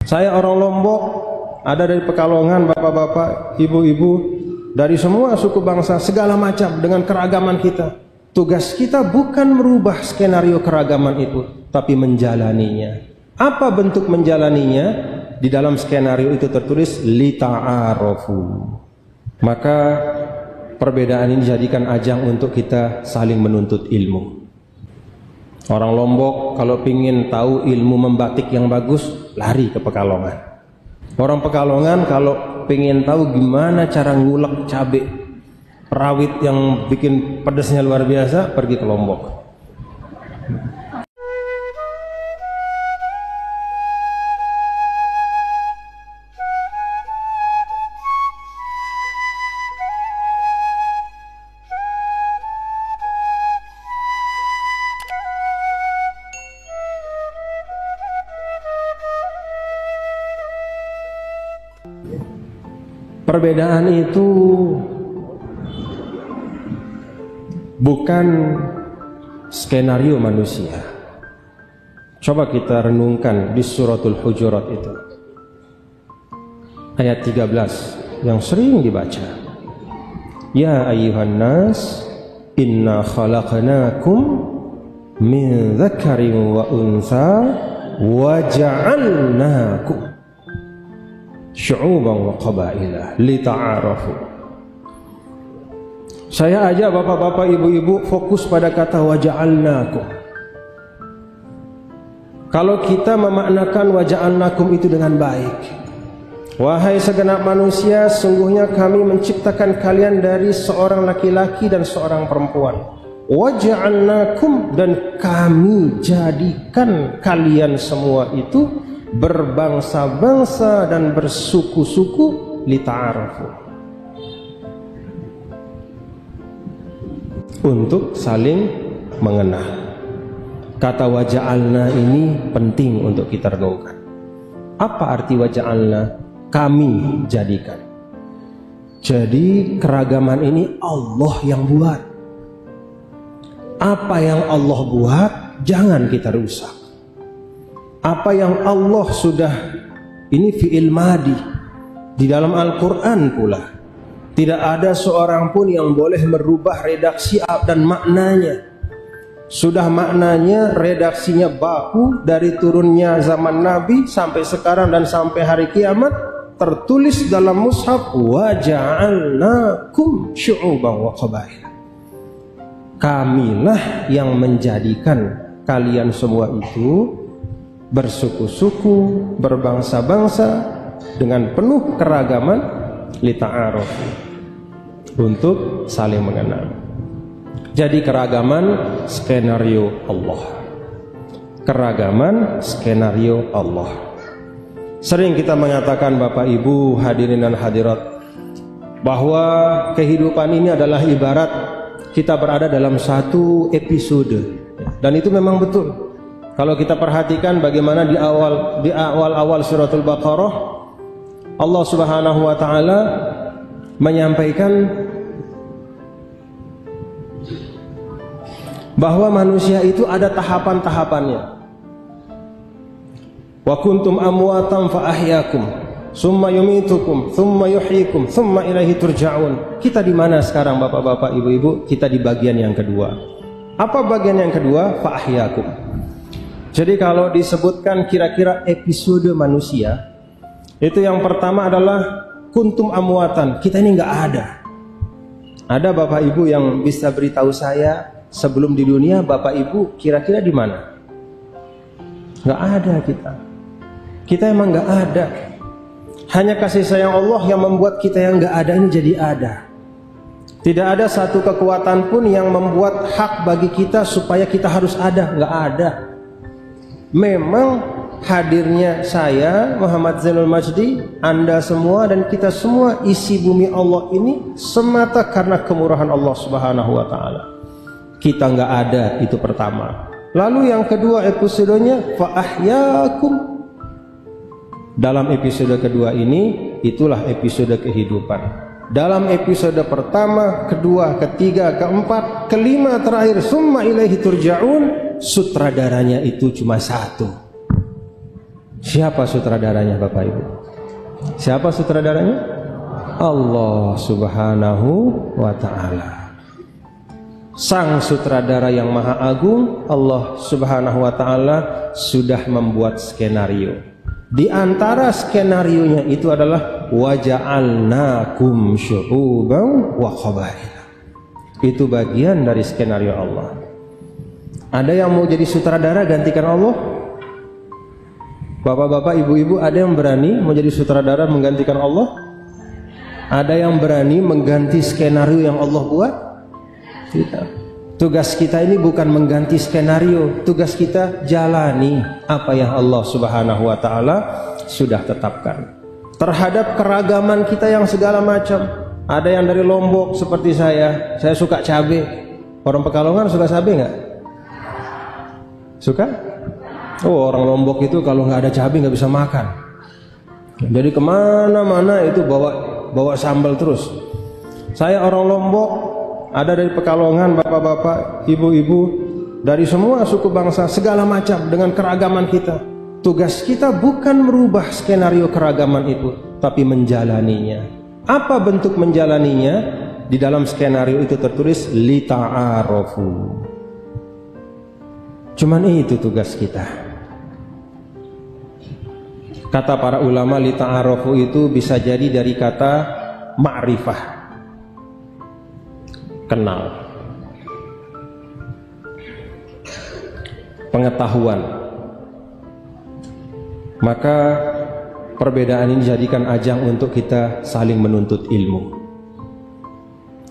Saya orang Lombok, ada dari Pekalongan, bapak-bapak, ibu-ibu, dari semua suku bangsa, segala macam dengan keragaman kita. Tugas kita bukan merubah skenario keragaman itu, tapi menjalaninya. Apa bentuk menjalaninya? Di dalam skenario itu tertulis lita'arafu. Maka perbedaan ini dijadikan ajang untuk kita saling menuntut ilmu. Orang Lombok kalau ingin tahu ilmu membatik yang bagus, lari ke Pekalongan. Orang Pekalongan kalau ingin tahu gimana cara ngulek cabai rawit yang bikin pedasnya luar biasa, pergi ke Lombok. Perbedaan itu bukan skenario manusia. Coba kita renungkan di suratul Hujurat itu. Ayat 13 yang sering dibaca. Ya ayyuhan nas, inna khalaqnakum min dzakarin wa untha wa ja'alnakum syu'uban wa qabaila lita'arafu. Saya aja bapak-bapak, ibu-ibu fokus pada kata waja'alnakum. Kalau kita memaknakan waja'alnakum itu dengan baik, wahai segenap manusia, sungguhnya kami menciptakan kalian dari seorang laki-laki dan seorang perempuan. Waja'alnakum, dan kami jadikan kalian semua itu berbangsa-bangsa dan bersuku-suku lita'arafu, untuk saling mengenal. Kata waja'alna ini penting untuk kita renungkan. Apa arti waja'alna? Kami jadikan. Jadi keragaman ini Allah yang buat. Apa yang Allah buat jangan kita rusak. Apa yang Allah sudah, ini fi'il madi di dalam Al-Quran pula. Tidak ada seorang pun yang boleh merubah redaksi dan maknanya. Sudah maknanya, redaksinya baku dari turunnya zaman Nabi sampai sekarang dan sampai hari kiamat, tertulis dalam mushaf wa ja'alnakum syu'uban wa qabail. Kamilah yang menjadikan kalian semua itu bersuku-suku, berbangsa-bangsa dengan penuh keragaman lita'arafu, untuk saling mengenal. Jadi keragaman skenario Allah. Keragaman skenario Allah. Sering kita mengatakan Bapak Ibu hadirin dan hadirat, bahwa kehidupan ini adalah ibarat kita berada dalam satu episode. Dan itu memang betul. Kalau kita perhatikan bagaimana di awal suratul Baqarah, Allah Subhanahu wa taala menyampaikan bahwa manusia itu ada tahapan-tahapannya. Wa kuntum amwatan fa ahyakum, summa yumitukum, summa yuhyikum, summa ilaihi turja'un. Kita di mana sekarang Bapak-bapak, Ibu-ibu? Kita di bagian yang kedua. Apa bagian yang kedua? Fa ahyakum. Jadi kalau disebutkan kira-kira episode manusia, itu yang pertama adalah kuntum amwatan. Kita ini nggak ada. Ada Bapak Ibu yang bisa beritahu saya sebelum di dunia Bapak Ibu kira-kira di mana? Nggak ada kita. Kita emang nggak ada. Hanya kasih sayang Allah yang membuat kita yang nggak ada ini jadi ada. Tidak ada satu kekuatan pun yang membuat hak bagi kita supaya kita harus ada. Nggak ada. Memang hadirnya saya Muhammad Zainul Majdi, Anda semua dan kita semua isi bumi Allah ini semata karena kemurahan Allah Subhanahu wa taala. Kita nggak ada, itu pertama. Lalu yang kedua episodenya fa ahyakum. Dalam episode kedua ini, itulah episode kehidupan. Dalam episode pertama, kedua, ketiga, keempat, kelima, terakhir summa ilaihi turja'un, sutradaranya itu cuma satu. Siapa sutradaranya Bapak Ibu? Siapa sutradaranya? Allah Subhanahu wa ta'ala. Sang sutradara yang maha agung, Allah Subhanahu wa ta'ala sudah membuat skenario. Di antara skenarionya itu adalah waja'alnakum syu'uban wa qabaila. Itu bagian dari skenario Allah. Ada yang mau jadi sutradara gantikan Allah? Bapak-bapak, ibu-ibu, ada yang berani mau jadi sutradara menggantikan Allah? Ada yang berani mengganti skenario yang Allah buat? Tidak. Tugas kita ini bukan mengganti skenario, tugas kita jalani apa yang Allah Subhanahu wa ta'ala sudah tetapkan. Terhadap keragaman kita yang segala macam. Ada yang dari Lombok seperti saya suka cabai. Orang Pekalongan suka cabai nggak? Suka? Oh, orang Lombok itu kalau nggak ada cabai nggak bisa makan. Jadi kemana-mana itu bawa sambal terus. Saya orang Lombok, ada dari Pekalongan, bapak-bapak, ibu-ibu, dari semua suku bangsa, segala macam dengan keragaman kita. Tugas kita bukan merubah skenario keragaman itu, tapi menjalaninya. Apa bentuk menjalaninya? Di dalam skenario itu tertulis lita'arofu. Cuman itu tugas kita. Kata para ulama, lita'arofu itu bisa jadi dari kata ma'rifah, kenal, pengetahuan. Maka perbedaan ini dijadikan ajang untuk kita saling menuntut ilmu.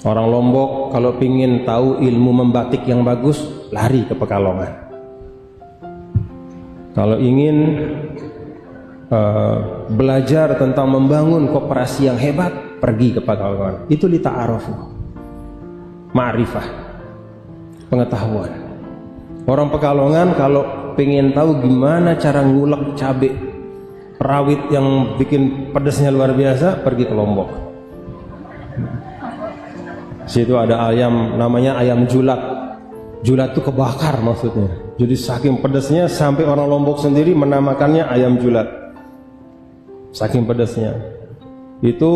Orang Lombok kalau ingin tahu ilmu membatik yang bagus, lari ke Pekalongan. Kalau ingin belajar tentang membangun koperasi yang hebat, pergi ke Pekalongan. Itu lita'arofu, ma'rifah, pengetahuan. Orang Pekalongan kalau pengen tahu gimana cara ngulek cabai rawit yang bikin pedasnya luar biasa, pergi ke Lombok. Situ ada ayam namanya ayam julat. Julat itu kebakar maksudnya. Jadi saking pedasnya sampai orang Lombok sendiri menamakannya ayam julat. Saking pedasnya. Itu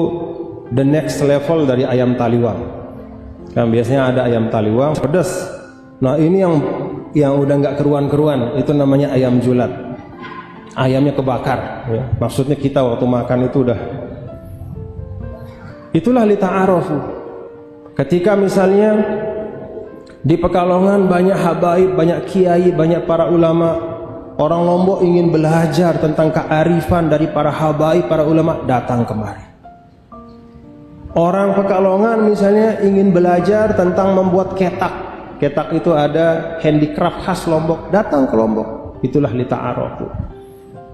the next level dari ayam taliwang. Kan biasanya ada ayam taliwang pedas. Nah ini yang udah nggak keruan-keruan, itu namanya ayam julat. Ayamnya kebakar. Ya. Maksudnya kita waktu makan itu udah. Itulah lita'arofu. Ketika misalnya di Pekalongan banyak habaib, banyak kiai, banyak para ulama. Orang Lombok ingin belajar tentang kearifan dari para habaib, para ulama, datang kemari. Orang Pekalongan misalnya ingin belajar tentang membuat ketak. Ketak itu ada handicraft khas Lombok, datang ke Lombok. Itulah lita'arofu.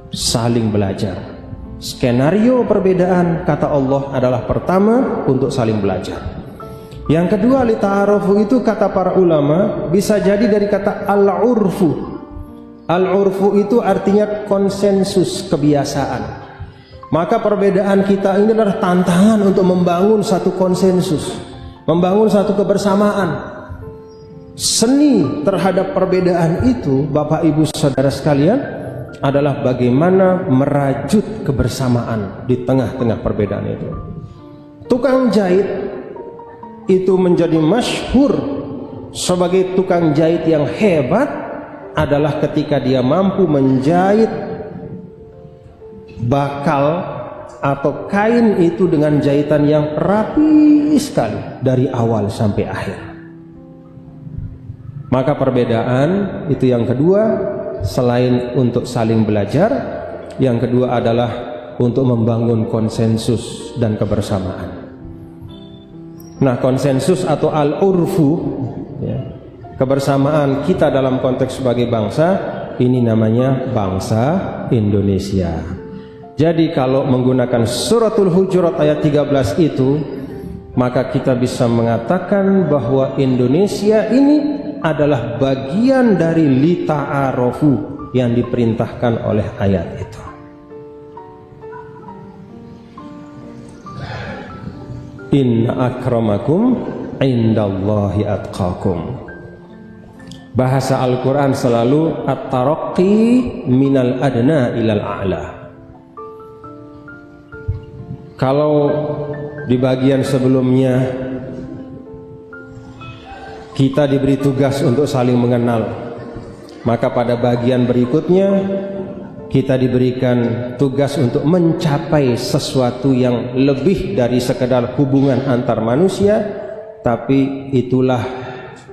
Saling belajar. Skenario perbedaan kata Allah adalah pertama untuk saling belajar. Yang kedua, lita'arofu itu kata para ulama bisa jadi dari kata al-urfu. Al-urfu itu artinya konsensus, kebiasaan. Maka perbedaan kita ini adalah tantangan untuk membangun satu konsensus, membangun satu kebersamaan. Seni terhadap perbedaan itu, Bapak Ibu Saudara sekalian, adalah bagaimana merajut kebersamaan di tengah-tengah perbedaan itu. Tukang jahit itu menjadi masyhur sebagai tukang jahit yang hebat adalah ketika dia mampu menjahit bakal atau kain itu dengan jahitan yang rapi sekali dari awal sampai akhir. Maka perbedaan itu yang kedua, selain untuk saling belajar, yang kedua adalah untuk membangun konsensus dan kebersamaan. Nah, konsensus atau al-urfu, ya, kebersamaan kita dalam konteks sebagai bangsa, ini namanya bangsa Indonesia. Jadi kalau menggunakan suratul Hujurat ayat 13 itu, maka kita bisa mengatakan bahwa Indonesia ini adalah bagian dari lita'arofu yang diperintahkan oleh ayat itu. Inna akramakum indallahi atqakum. Bahasa Al-Quran selalu at-taraqqi minal adna ilal a'la. Kalau di bagian sebelumnya kita diberi tugas untuk saling mengenal, maka pada bagian berikutnya kita diberikan tugas untuk mencapai sesuatu yang lebih dari sekedar hubungan antar manusia, tapi itulah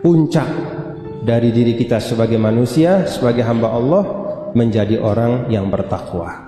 puncak dari diri kita sebagai manusia, sebagai hamba Allah, menjadi orang yang bertakwa.